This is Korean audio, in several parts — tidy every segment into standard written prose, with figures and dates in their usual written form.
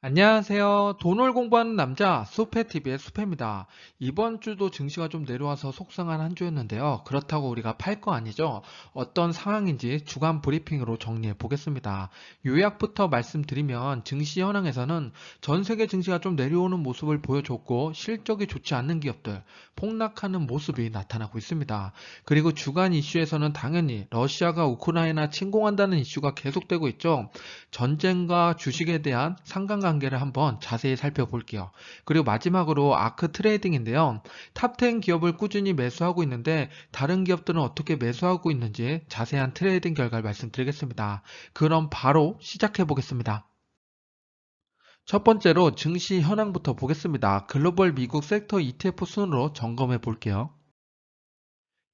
안녕하세요. 돈을 공부하는 남자 수페TV의 수페입니다. 이번 주도 증시가 좀 내려와서 속상한 한 주였는데요. 그렇다고 우리가 팔 거 아니죠? 어떤 상황인지 주간 브리핑으로 정리해 보겠습니다. 요약부터 말씀드리면 증시 현황에서는 전 세계 증시가 좀 내려오는 모습을 보여줬고 실적이 좋지 않는 기업들, 폭락하는 모습이 나타나고 있습니다. 그리고 주간 이슈에서는 당연히 러시아가 우크라이나 침공한다는 이슈가 계속되고 있죠. 전쟁과 주식에 대한 상관관계를 한번 자세히 살펴볼게요. 그리고 마지막으로 아크 트레이딩인데요. 탑10 기업을 꾸준히 매수하고 있는데 다른 기업들은 어떻게 매수하고 있는지 자세한 트레이딩 결과를 말씀드리겠습니다. 그럼 바로 시작해 보겠습니다. 첫 번째로 증시 현황부터 보겠습니다. 글로벌 미국 섹터 ETF 순으로 점검해 볼게요.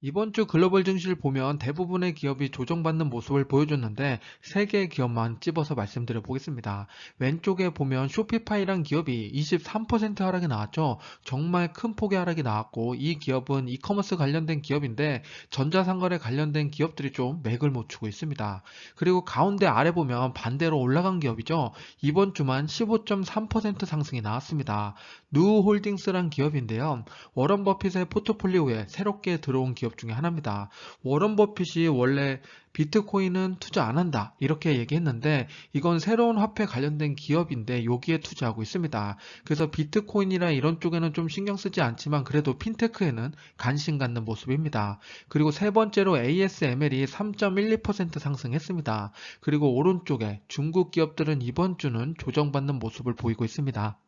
이번 주 글로벌 증시를 보면 대부분의 기업이 조정받는 모습을 보여줬는데 3개의 기업만 찝어서 말씀드려 보겠습니다. 왼쪽에 보면 쇼피파이란 기업이 23% 하락이 나왔죠. 정말 큰 폭의 하락이 나왔고 이 기업은 이커머스 관련된 기업인데 전자상거래 관련된 기업들이 좀 맥을 못 추고 있습니다. 그리고 가운데 아래 보면 반대로 올라간 기업이죠. 이번 주만 15.3% 상승이 나왔습니다. 누홀딩스란 기업인데요. 워런 버핏의 포트폴리오에 새롭게 들어온 기업 중에 하나입니다. 워런 버핏이 원래 비트코인은 투자 안 한다 이렇게 얘기했는데 이건 새로운 화폐 관련된 기업인데 여기에 투자하고 있습니다. 그래서 비트코인이나 이런 쪽에는 좀 신경 쓰지 않지만 그래도 핀테크에는 관심 갖는 모습입니다. 그리고 세 번째로 ASML이 3.12% 상승했습니다. 그리고 오른쪽에 중국 기업들은 이번 주는 조정받는 모습을 보이고 있습니다.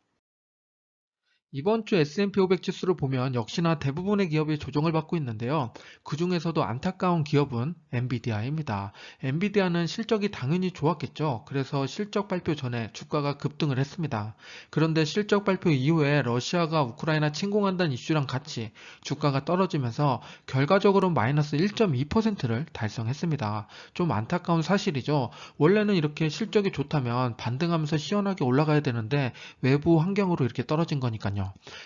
이번 주 S&P 500 지수를 보면 역시나 대부분의 기업이 조정을 받고 있는데요. 그 중에서도 안타까운 기업은 엔비디아입니다. 엔비디아는 실적이 당연히 좋았겠죠. 그래서 실적 발표 전에 주가가 급등을 했습니다. 그런데 실적 발표 이후에 러시아가 우크라이나 침공한다는 이슈랑 같이 주가가 떨어지면서 결과적으로 마이너스 1.2%를 달성했습니다. 좀 안타까운 사실이죠. 원래는 이렇게 실적이 좋다면 반등하면서 시원하게 올라가야 되는데 외부 환경으로 이렇게 떨어진 거니까요.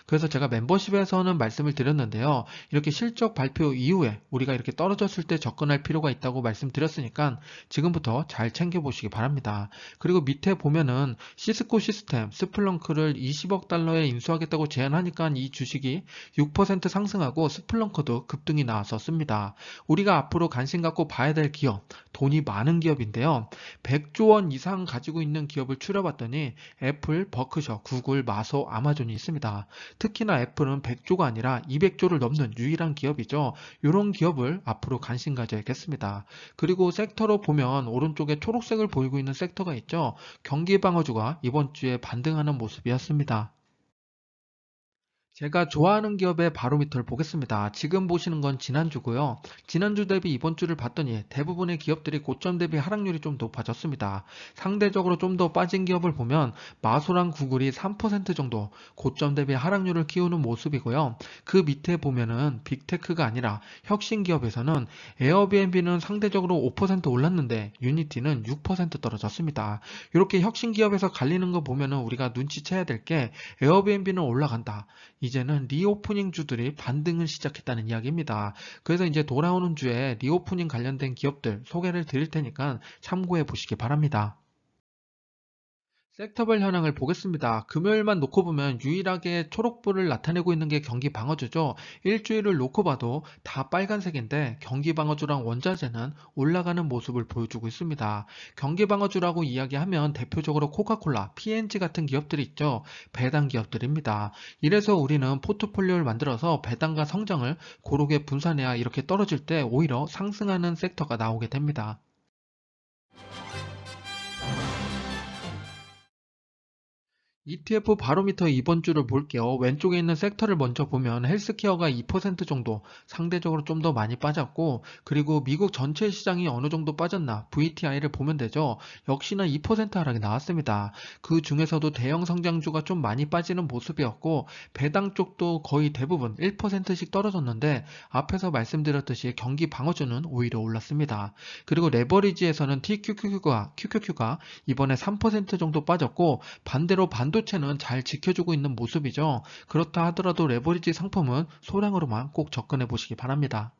그래서 제가 멤버십에서는 말씀을 드렸는데요. 이렇게 실적 발표 이후에 우리가 이렇게 떨어졌을 때 접근할 필요가 있다고 말씀드렸으니까 지금부터 잘 챙겨보시기 바랍니다. 그리고 밑에 보면은 시스코 시스템, 스플렁크를 20억 달러에 인수하겠다고 제안하니까 이 주식이 6% 상승하고 스플렁크도 급등이 나왔었습니다. 우리가 앞으로 관심 갖고 봐야 될 기업, 돈이 많은 기업인데요. 100조 원 이상 가지고 있는 기업을 추려봤더니 애플, 버크셔, 구글, 마소, 아마존이 있습니다. 특히나 애플은 100조가 아니라 200조를 넘는 유일한 기업이죠. 이런 기업을 앞으로 관심 가져야겠습니다. 그리고 섹터로 보면 오른쪽에 초록색을 보이고 있는 섹터가 있죠. 경기방어주가 이번 주에 반등하는 모습이었습니다. 제가 좋아하는 기업의 바로미터를 보겠습니다. 지금 보시는 건 지난주고요. 지난주 대비 이번 주를 봤더니 대부분의 기업들이 고점 대비 하락률이 좀 높아졌습니다. 상대적으로 좀 더 빠진 기업을 보면 마소랑 구글이 3% 정도 고점 대비 하락률을 키우는 모습이고요. 그 밑에 보면은 빅테크가 아니라 혁신 기업에서는 에어비앤비는 상대적으로 5% 올랐는데 유니티는 6% 떨어졌습니다. 이렇게 혁신 기업에서 갈리는 거 보면은 우리가 눈치채야 될 게 에어비앤비는 올라간다. 이제는 리오프닝 주들이 반등을 시작했다는 이야기입니다. 그래서 이제 돌아오는 주에 리오프닝 관련된 기업들 소개를 드릴 테니까 참고해 보시기 바랍니다. 섹터별 현황을 보겠습니다. 금요일만 놓고 보면 유일하게 초록불을 나타내고 있는 게 경기방어주죠. 일주일을 놓고 봐도 다 빨간색인데 경기방어주랑 원자재는 올라가는 모습을 보여주고 있습니다. 경기방어주라고 이야기하면 대표적으로 코카콜라, P&G 같은 기업들이 있죠. 배당 기업들입니다. 이래서 우리는 포트폴리오를 만들어서 배당과 성장을 고르게 분산해야 이렇게 떨어질 때 오히려 상승하는 섹터가 나오게 됩니다. ETF 바로미터 이번 주를 볼게요. 왼쪽에 있는 섹터를 먼저 보면 헬스케어가 2% 정도 상대적으로 좀 더 많이 빠졌고 그리고 미국 전체 시장이 어느 정도 빠졌나 VTI를 보면 되죠. 역시나 2% 하락이 나왔습니다. 그 중에서도 대형 성장주가 좀 많이 빠지는 모습이었고 배당 쪽도 거의 대부분 1%씩 떨어졌는데 앞에서 말씀드렸듯이 경기 방어주는 오히려 올랐습니다. 그리고 레버리지에서는 QQQ가 이번에 3% 정도 빠졌고 반대로 반도체는 잘 지켜주고 있는 모습이죠. 그렇다 하더라도 레버리지 상품은 소량으로만 꼭 접근해 보시기 바랍니다.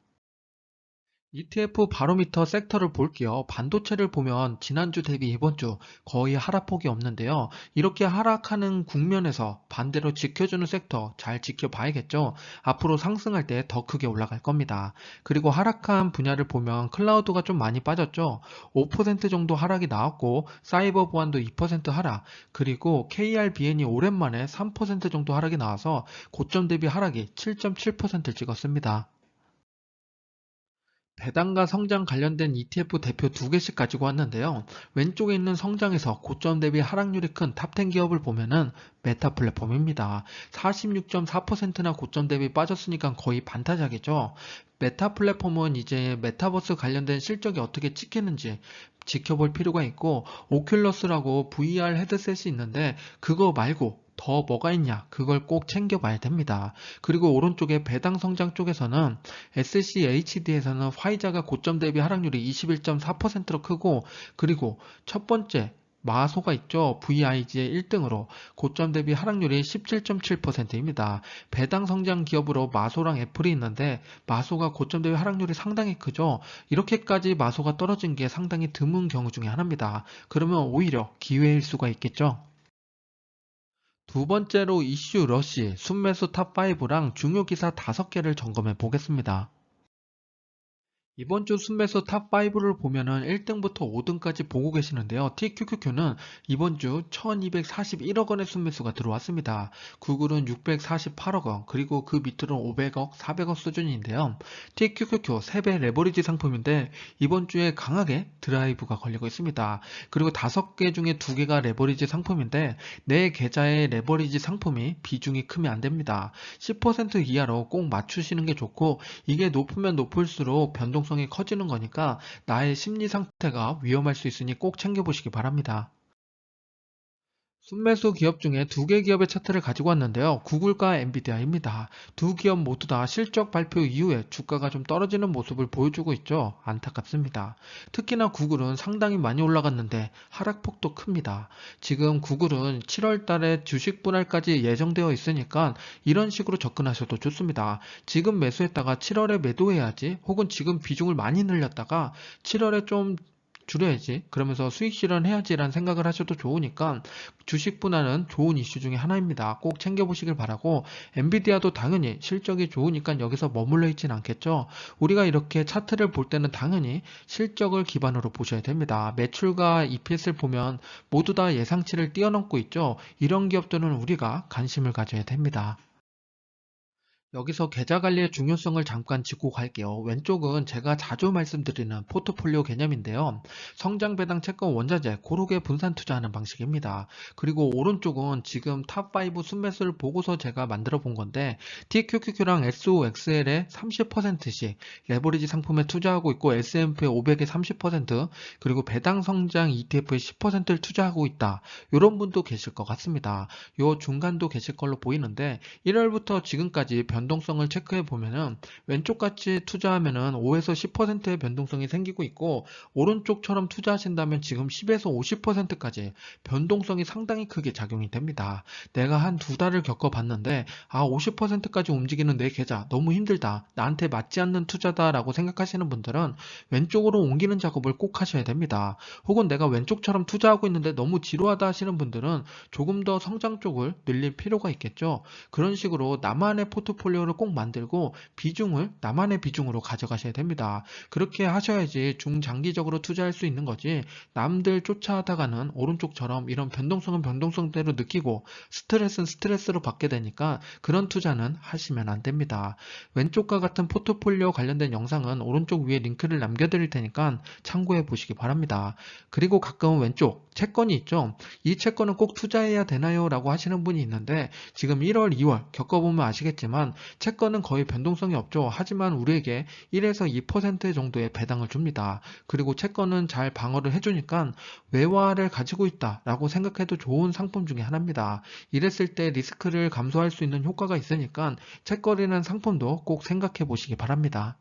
ETF 바로미터 섹터를 볼게요. 반도체를 보면 지난주 대비 이번 주 거의 하락폭이 없는데요. 이렇게 하락하는 국면에서 반대로 지켜주는 섹터 잘 지켜봐야겠죠. 앞으로 상승할 때 더 크게 올라갈 겁니다. 그리고 하락한 분야를 보면 클라우드가 좀 많이 빠졌죠. 5% 정도 하락이 나왔고 사이버 보안도 2% 하락, 그리고 KRBN이 오랜만에 3% 정도 하락이 나와서 고점 대비 하락이 7.7%를 찍었습니다. 배당과 성장 관련된 ETF 대표 두 개씩 가지고 왔는데요. 왼쪽에 있는 성장에서 고점 대비 하락률이 큰 탑10 기업을 보면은 메타 플랫폼입니다. 46.4%나 고점 대비 빠졌으니까 거의 반타작이죠. 메타 플랫폼은 이제 메타버스 관련된 실적이 어떻게 찍히는지 지켜볼 필요가 있고, 오큘러스라고 VR 헤드셋이 있는데 그거 말고 더 뭐가 있냐, 그걸 꼭 챙겨봐야 됩니다. 그리고 오른쪽에 배당 성장 쪽에서는 SCHD에서는 화이자가 고점 대비 하락률이 21.4%로 크고, 그리고 첫 번째 마소가 있죠. VIG의 1등으로 고점 대비 하락률이 17.7%입니다. 배당 성장 기업으로 마소랑 애플이 있는데 마소가 고점 대비 하락률이 상당히 크죠. 이렇게까지 마소가 떨어진 게 상당히 드문 경우 중에 하나입니다. 그러면 오히려 기회일 수가 있겠죠. 두 번째로 이슈 러시, 순매수 탑5랑 중요 기사 5개를 점검해 보겠습니다. 이번 주 순매수 탑5를 보면은 1등부터 5등까지 보고 계시는데요. TQQQ는 이번 주 1241억 원의 순매수가 들어왔습니다. 구글은 648억 원, 그리고 그 밑으로는 500억, 400억 수준인데요. TQQQ 3배 레버리지 상품인데 이번 주에 강하게 드라이브가 걸리고 있습니다. 그리고 5개 중에 2개가 레버리지 상품인데 내 계좌의 레버리지 상품이 비중이 크면 안 됩니다. 10% 이하로 꼭 맞추시는 게 좋고, 이게 높으면 높을수록 변동성이 커지는 거니까 나의 심리 상태가 위험할 수 있으니 꼭 챙겨보시기 바랍니다. 순매수 기업 중에 두 개 기업의 차트를 가지고 왔는데요. 구글과 엔비디아입니다. 두 기업 모두 다 실적 발표 이후에 주가가 좀 떨어지는 모습을 보여주고 있죠. 안타깝습니다. 특히나 구글은 상당히 많이 올라갔는데 하락폭도 큽니다. 지금 구글은 7월 달에 주식 분할까지 예정되어 있으니까 이런 식으로 접근하셔도 좋습니다. 지금 매수했다가 7월에 매도해야지, 혹은 지금 비중을 많이 늘렸다가 7월에 좀 줄여야지, 그러면서 수익 실현해야지라는 생각을 하셔도 좋으니까 주식 분할은 좋은 이슈 중에 하나입니다. 꼭 챙겨보시길 바라고, 엔비디아도 당연히 실적이 좋으니까 여기서 머물러 있진 않겠죠. 우리가 이렇게 차트를 볼 때는 당연히 실적을 기반으로 보셔야 됩니다. 매출과 EPS를 보면 모두 다 예상치를 뛰어넘고 있죠. 이런 기업들은 우리가 관심을 가져야 됩니다. 여기서 계좌 관리의 중요성을 잠깐 짚고 갈게요. 왼쪽은 제가 자주 말씀드리는 포트폴리오 개념인데요. 성장 배당 채권 원자재 고르게 분산 투자하는 방식입니다. 그리고 오른쪽은 지금 탑5 순매수를 보고서 제가 만들어 본 건데, TQQQ랑 SOXL에 30%씩 레버리지 상품에 투자하고 있고, S&P 500에 30%, 그리고 배당 성장 ETF에 10%를 투자하고 있다. 이런 분도 계실 것 같습니다. 요 중간도 계실 걸로 보이는데, 1월부터 지금까지 변동성을 체크해 보면은 왼쪽 같이 투자하면은 5에서 10%의 변동성이 생기고 있고, 오른쪽처럼 투자하신다면 지금 10에서 50%까지 변동성이 상당히 크게 작용이 됩니다. 내가 한 두 달을 겪어봤는데 50%까지 움직이는 내 계좌 너무 힘들다, 나한테 맞지 않는 투자다라고 생각하시는 분들은 왼쪽으로 옮기는 작업을 꼭 하셔야 됩니다. 혹은 내가 왼쪽처럼 투자하고 있는데 너무 지루하다 하시는 분들은 조금 더 성장 쪽을 늘릴 필요가 있겠죠. 그런 식으로 나만의 포트폴리오를 꼭 만들고 비중을 나만의 비중으로 가져가셔야 됩니다. 그렇게 하셔야지 중장기적으로 투자할 수 있는 거지, 남들 쫓아하다가는 오른쪽처럼 이런 변동성은 변동성대로 느끼고 스트레스는 스트레스로 받게 되니까 그런 투자는 하시면 안 됩니다. 왼쪽과 같은 포트폴리오 관련된 영상은 오른쪽 위에 링크를 남겨드릴 테니까 참고해 보시기 바랍니다. 그리고 가끔 왼쪽 채권이 있죠. 이 채권은 꼭 투자해야 되나요? 라고 하시는 분이 있는데, 지금 1월, 2월 겪어보면 아시겠지만 채권은 거의 변동성이 없죠. 하지만 우리에게 1에서 2% 정도의 배당을 줍니다. 그리고 채권은 잘 방어를 해주니까 외화를 가지고 있다라고 생각해도 좋은 상품 중에 하나입니다. 이랬을 때 리스크를 감소할 수 있는 효과가 있으니까 채권이라는 상품도 꼭 생각해 보시기 바랍니다.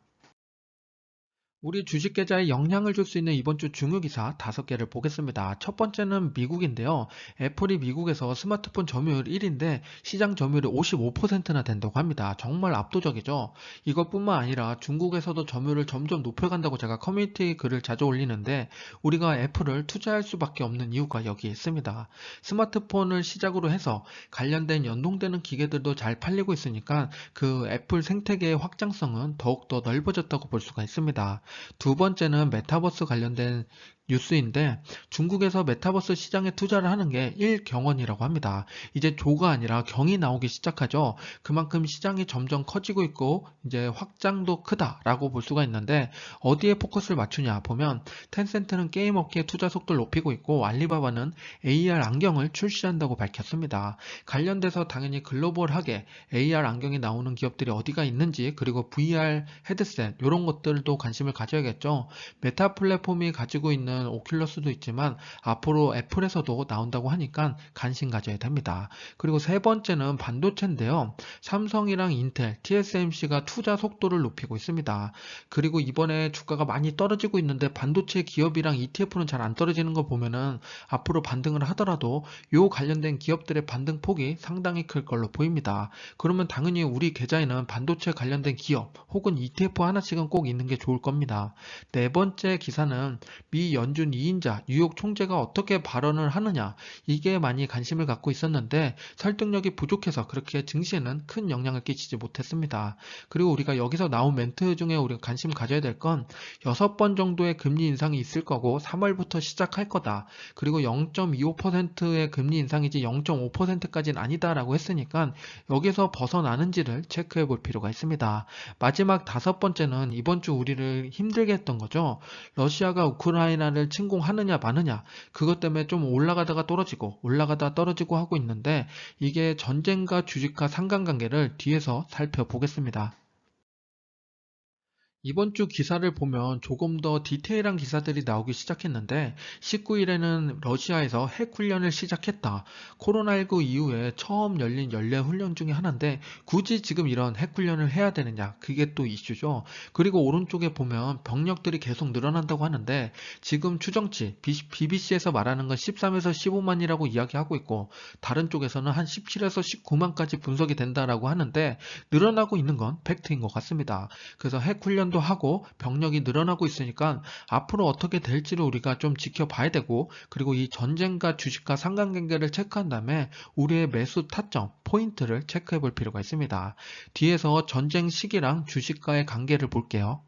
우리 주식 계좌에 영향을 줄 수 있는 이번 주 중요 기사 5개를 보겠습니다. 첫 번째는 미국인데요. 애플이 미국에서 스마트폰 점유율 1위인데 시장 점유율이 55%나 된다고 합니다. 정말 압도적이죠. 이것뿐만 아니라 중국에서도 점유율을 점점 높여간다고 제가 커뮤니티 글을 자주 올리는데 우리가 애플을 투자할 수밖에 없는 이유가 여기에 있습니다. 스마트폰을 시작으로 해서 관련된 연동되는 기계들도 잘 팔리고 있으니까 그 애플 생태계의 확장성은 더욱더 넓어졌다고 볼 수가 있습니다. 두 번째는 메타버스 관련된 뉴스인데 중국에서 메타버스 시장에 투자를 하는 게 1경원이라고 합니다. 이제 조가 아니라 경이 나오기 시작하죠. 그만큼 시장이 점점 커지고 있고 이제 확장도 크다라고 볼 수가 있는데 어디에 포커스를 맞추냐 보면 텐센트는 게임 업계 투자 속도를 높이고 있고 알리바바는 AR 안경을 출시한다고 밝혔습니다. 관련돼서 당연히 글로벌하게 AR 안경이 나오는 기업들이 어디가 있는지 그리고 VR 헤드셋 이런 것들도 관심을 가져야겠죠. 메타 플랫폼이 가지고 있는 오큘러스도 있지만 앞으로 애플에서도 나온다고 하니까 관심 가져야 됩니다. 그리고 세 번째는 반도체인데요. 삼성이랑 인텔, TSMC가 투자 속도를 높이고 있습니다. 그리고 이번에 주가가 많이 떨어지고 있는데 반도체 기업이랑 ETF는 잘 안 떨어지는 거 보면은 앞으로 반등을 하더라도 요 관련된 기업들의 반등 폭이 상당히 클 걸로 보입니다. 그러면 당연히 우리 계좌에는 반도체 관련된 기업 혹은 ETF 하나씩은 꼭 있는 게 좋을 겁니다. 네 번째 기사는 미 연준 2인자 뉴욕 총재가 어떻게 발언을 하느냐 이게 많이 관심을 갖고 있었는데 설득력이 부족해서 그렇게 증시에는 큰 영향을 끼치지 못했습니다. 그리고 우리가 여기서 나온 멘트 중에 우리가 관심 가져야 될 건 6번 정도의 금리 인상이 있을 거고 3월부터 시작할 거다. 그리고 0.25%의 금리 인상이지 0.5%까지는 아니다라고 했으니까 여기서 벗어나는지를 체크해 볼 필요가 있습니다. 마지막 5번째는 이번 주 우리를 힘들게 했던 거죠. 러시아가 우크라이나를 침공하느냐 마느냐 그것 때문에 좀 올라가다가 떨어지고 올라가다 떨어지고 하고 있는데 이게 전쟁과 주식과 상관관계를 뒤에서 살펴보겠습니다. 이번 주 기사를 보면 조금 더 디테일한 기사들이 나오기 시작했는데 19일에는 러시아에서 핵 훈련을 시작했다. 코로나19 이후에 처음 열린 연례 훈련 중에 하나인데 굳이 지금 이런 핵 훈련을 해야 되느냐? 그게 또 이슈죠. 그리고 오른쪽에 보면 병력들이 계속 늘어난다고 하는데 지금 추정치 BBC에서 말하는 건 13에서 15만이라고 이야기하고 있고 다른 쪽에서는 한 17에서 19만까지 분석이 된다라고 하는데 늘어나고 있는 건 팩트인 것 같습니다. 그래서 핵 훈련도 하고 병력이 늘어나고 있으니까 앞으로 어떻게 될지를 우리가 좀 지켜봐야 되고 그리고 이 전쟁과 주식과 상관관계를 체크한 다음에 우리의 매수 타점, 포인트를 체크해 볼 필요가 있습니다. 뒤에서 전쟁 시기랑 주식과의 관계를 볼게요.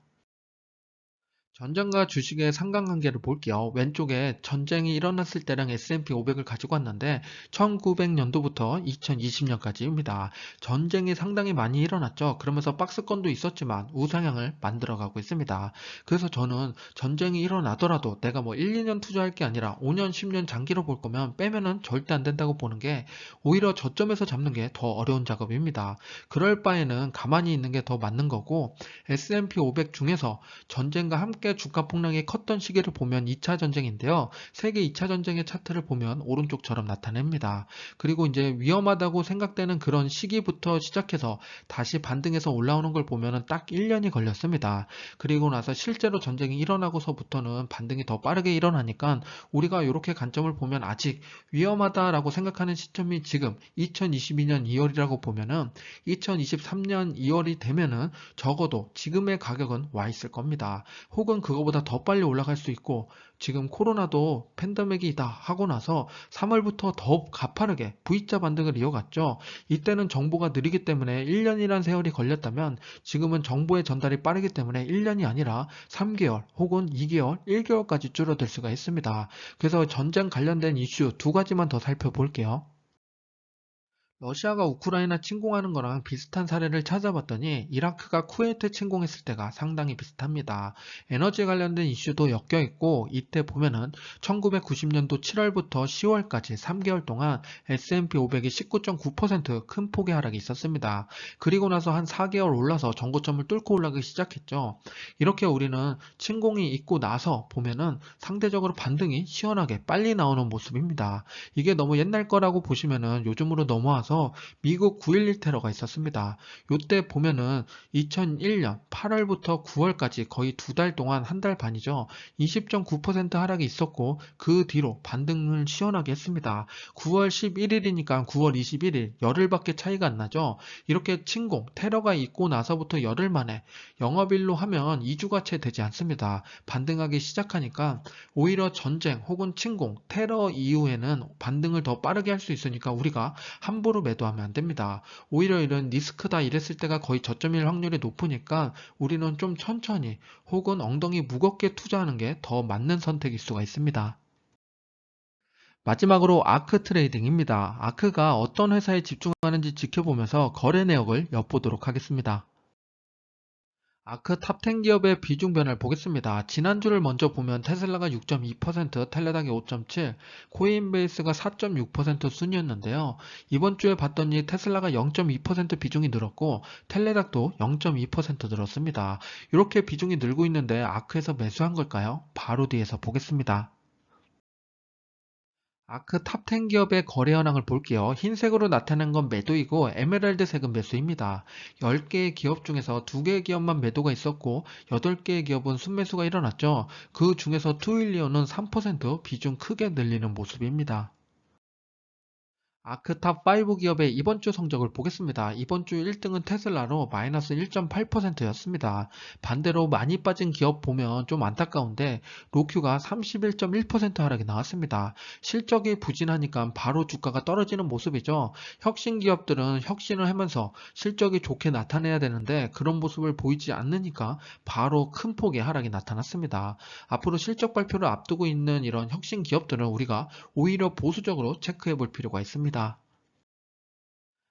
전쟁과 주식의 상관관계를 볼게요. 왼쪽에 전쟁이 일어났을 때랑 S&P 500을 가지고 왔는데 1900년도부터 2020년까지입니다. 전쟁이 상당히 많이 일어났죠. 그러면서 박스권도 있었지만 우상향을 만들어가고 있습니다. 그래서 저는 전쟁이 일어나더라도 내가 뭐 1, 2년 투자할 게 아니라 5년, 10년 장기로 볼 거면 빼면은 절대 안 된다고 보는 게 오히려 저점에서 잡는 게 더 어려운 작업입니다. 그럴 바에는 가만히 있는 게 더 맞는 거고 S&P 500 중에서 전쟁과 함께 주가 폭락이 컸던 시기를 보면 2차 전쟁인데요. 세계 2차 전쟁의 차트를 보면 오른쪽처럼 나타냅니다. 그리고 이제 위험하다고 생각되는 그런 시기부터 시작해서 다시 반등해서 올라오는 걸 보면 딱 1년이 걸렸습니다. 그리고 나서 실제로 전쟁이 일어나고서부터는 반등이 더 빠르게 일어나니까 우리가 이렇게 관점을 보면 아직 위험하다라고 생각하는 시점이 지금 2022년 2월이라고 보면은 2023년 2월이 되면은 적어도 지금의 가격은 와 있을 겁니다. 혹은 그거보다 더 빨리 올라갈 수 있고 지금 코로나도 팬데믹이다 하고 나서 3월부터 더욱 가파르게 V자 반등을 이어갔죠. 이때는 정보가 느리기 때문에 1년이란 세월이 걸렸다면 지금은 정보의 전달이 빠르기 때문에 1년이 아니라 3개월 혹은 2개월, 1개월까지 줄어들 수가 있습니다. 그래서 전쟁 관련된 이슈 두 가지만 더 살펴볼게요. 러시아가 우크라이나 침공하는 거랑 비슷한 사례를 찾아봤더니 이라크가 쿠웨이트 침공했을 때가 상당히 비슷합니다. 에너지 관련된 이슈도 엮여 있고 이때 보면은 1990년도 7월부터 10월까지 3개월 동안 S&P 500이 19.9% 큰 폭의 하락이 있었습니다. 그리고 나서 한 4개월 올라서 전고점을 뚫고 올라가기 시작했죠. 이렇게 우리는 침공이 있고 나서 보면은 상대적으로 반등이 시원하게 빨리 나오는 모습입니다. 이게 너무 옛날 거라고 보시면은 요즘으로 넘어와서 나서 미국 9.11 테러가 있었습니다. 요때 보면은 2001년 8월부터 9월까지 거의 2달 동안 한 달 반이죠. 20.9% 하락이 있었고 그 뒤로 반등을 시원하게 했습니다. 9월 11일이니까 9월 21일 열흘밖에 차이가 안 나죠. 이렇게 침공, 테러가 있고 나서부터 열흘 만에 영업일로 하면 2주가 채 되지 않습니다. 반등하기 시작하니까 오히려 전쟁 혹은 침공, 테러 이후에는 반등을 더 빠르게 할 수 있으니까 우리가 함부로 매도하면 안 됩니다. 오히려 이런 리스크다 이랬을 때가 거의 저점일 확률이 높으니까 우리는 좀 천천히 혹은 엉덩이 무겁게 투자하는 게 더 맞는 선택일 수가 있습니다. 마지막으로 아크 트레이딩입니다. 아크가 어떤 회사에 집중하는지 지켜보면서 거래 내역을 엿보도록 하겠습니다. 아크 탑10 기업의 비중 변화를 보겠습니다. 지난주를 먼저 보면 테슬라가 6.2%, 텔레닥이 5.7%, 코인베이스가 4.6% 순이었는데요. 이번 주에 봤더니 테슬라가 0.2% 비중이 늘었고 텔레닥도 0.2% 늘었습니다. 이렇게 비중이 늘고 있는데 아크에서 매수한 걸까요? 바로 뒤에서 보겠습니다. 아크 탑10 기업의 거래 현황을 볼게요. 흰색으로 나타난 건 매도이고 에메랄드색은 매수입니다. 10개의 기업 중에서 2개의 기업만 매도가 있었고 8개의 기업은 순매수가 일어났죠. 그 중에서 투일리온은 3% 비중 크게 늘리는 모습입니다. 아크탑5 기업의 이번 주 성적을 보겠습니다. 이번 주 1등은 테슬라로 마이너스 1.8%였습니다. 반대로 많이 빠진 기업 보면 좀 안타까운데 로큐가 31.1% 하락이 나왔습니다. 실적이 부진하니까 바로 주가가 떨어지는 모습이죠. 혁신 기업들은 혁신을 하면서 실적이 좋게 나타내야 되는데 그런 모습을 보이지 않으니까 바로 큰 폭의 하락이 나타났습니다. 앞으로 실적 발표를 앞두고 있는 이런 혁신 기업들은 우리가 오히려 보수적으로 체크해 볼 필요가 있습니다.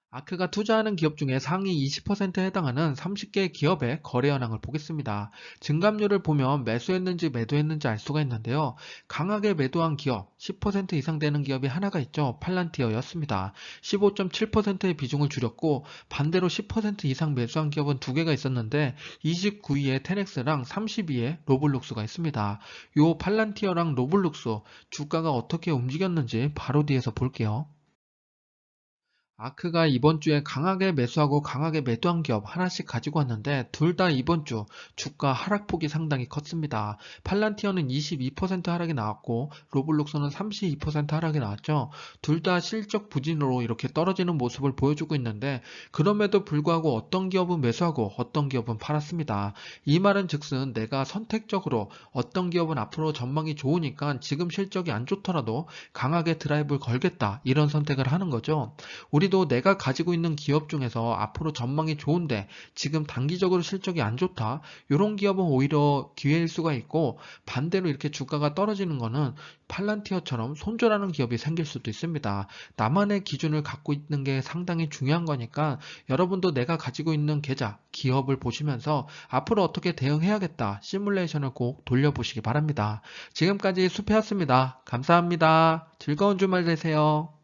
아크가 투자하는 기업 중에 상위 20%에 해당하는 30개 기업의 거래 현황을 보겠습니다. 증감률을 보면 매수했는지 매도했는지 알 수가 있는데요. 강하게 매도한 기업, 10% 이상 되는 기업이 하나가 있죠. 팔란티어였습니다. 15.7%의 비중을 줄였고 반대로 10% 이상 매수한 기업은 두 개가 있었는데 29위에 테넥스랑 32위에 로블록스가 있습니다. 요 팔란티어랑 로블록스 주가가 어떻게 움직였는지 바로 뒤에서 볼게요. 아크가 이번 주에 강하게 매수하고 강하게 매도한 기업 하나씩 가지고 왔는데 둘 다 이번 주 주가 하락폭이 상당히 컸습니다. 팔란티어는 22% 하락이 나왔고 로블록스는 32% 하락이 나왔죠. 둘 다 실적 부진으로 이렇게 떨어지는 모습을 보여주고 있는데 그럼에도 불구하고 어떤 기업은 매수하고 어떤 기업은 팔았습니다. 이 말은 즉슨 내가 선택적으로 어떤 기업은 앞으로 전망이 좋으니까 지금 실적이 안 좋더라도 강하게 드라이브를 걸겠다 이런 선택을 하는 거죠. 우리도 내가 가지고 있는 기업 중에서 앞으로 전망이 좋은데 지금 단기적으로 실적이 안 좋다. 이런 기업은 오히려 기회일 수가 있고 반대로 이렇게 주가가 떨어지는 거는 팔란티어처럼 손절하는 기업이 생길 수도 있습니다. 나만의 기준을 갖고 있는 게 상당히 중요한 거니까 여러분도 내가 가지고 있는 계좌, 기업을 보시면서 앞으로 어떻게 대응해야겠다 시뮬레이션을 꼭 돌려보시기 바랍니다. 지금까지 수피였습니다. 감사합니다. 즐거운 주말 되세요.